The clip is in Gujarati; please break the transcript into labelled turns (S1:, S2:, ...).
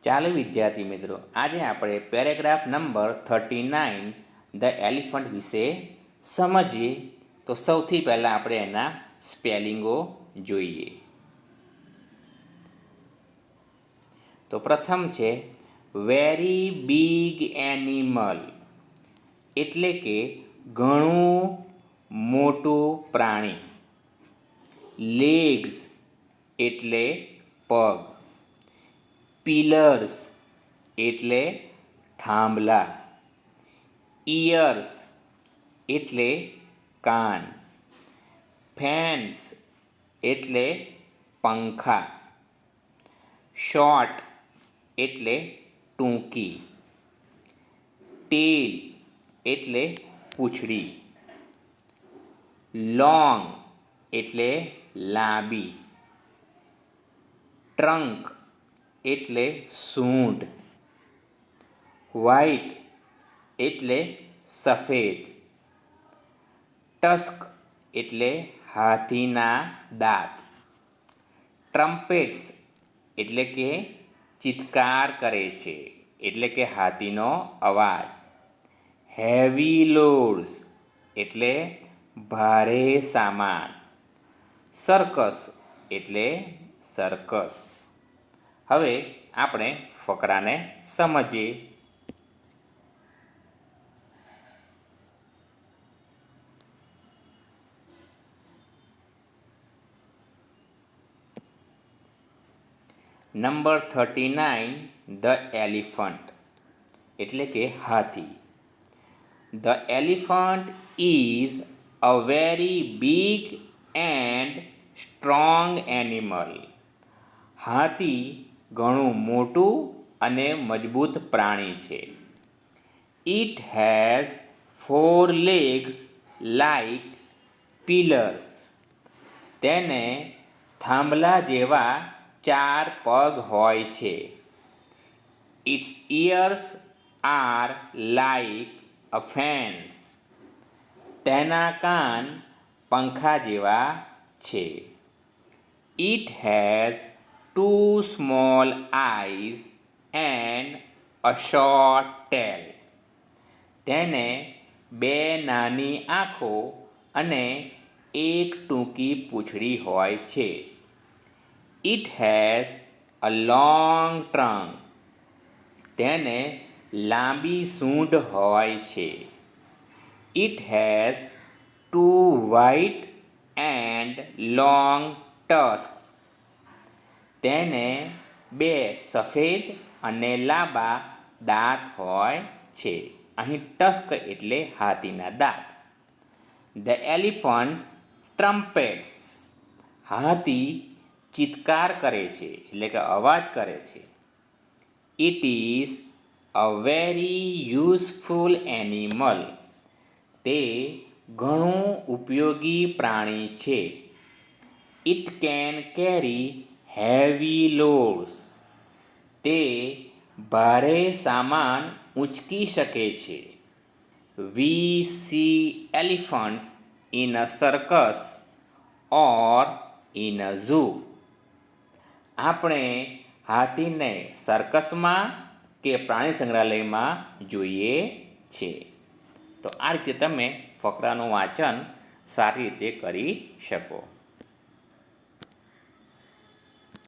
S1: ચાલો વિદ્યાર્થી મિત્રો, આજે આપણે પેરેગ્રાફ નંબર 39 ધ એલિફન્ટ વિશે સમજીએ. તો સૌથી પહેલાં આપણે એના સ્પેલિંગો જોઈએ. તો પ્રથમ છે વેરી બિગ એનિમલ, એટલે કે ઘણું મોટું પ્રાણી. લેગ્સ એટલે પગ. પિલર્સ એટલે થાંભલા. ઇયર્સ એટલે કાન. ફેન્સ એટલે પંખા. શોર્ટ એટલે ટૂંકી. ટેલ એટલે પૂંછડી. લોંગ એટલે લાંબી. ટ્રંક એટલે સૂંઢ. વ્હાઇટ એટલે સફેદ. ટસ્ક એટલે હાથીના દાંત. ટ્રમ્પેટ્સ એટલે કે ચિત્કાર કરે છે, એટલે કે હાથીનો અવાજ. હેવી લોડ્સ એટલે ભારે સામાન. સર્કસ એટલે સર્કસ. હવે આપણે ફકરાને સમજીએ. નંબર 39 ધ એલિફન્ટ એટલે કે હાથી. The elephant is a very big and strong animal. હાથી ઘણું મોટું અને મજબૂત પ્રાણી છે. It has 4 legs like pillars. તેને થાંભલા જેવા 4 પગ હોય છે. Its ears are like a fans. તેના કાન પંખા જેવા છે. It has 2 small eyes and a short tail. તેને 2 નાની આંખો અને એક ટૂંકી પૂંછડી હોય છે. ઇટ હેઝ અ લોંગ ટ્રંક. તેને લાંબી સૂંઢ હોય છે. It has 2 white and long tusks. તેને 2 સફેદ અને લાંબા દાંત હોય છે. અહીં ટસ્ક એટલે હાથીના દાંત. The elephant ટ્રમ્પેટ્સ. હાથી ચિત્કાર કરે છે, એટલે કે અવાજ કરે છે. It is a very useful animal. તે ઘણું ઉપયોગી પ્રાણી છે. It can carry heavy loads. તે ભારે સામાન ઊંચકી શકે છે. We see elephants in a circus or in a zoo. આપણે હાથીને સર્કસમાં કે પ્રાણી સંગ્રહાલયમાં જોઈએ છે. તો આ રીતે તમે ફકરાનું વાંચન સારી રીતે કરી શકો.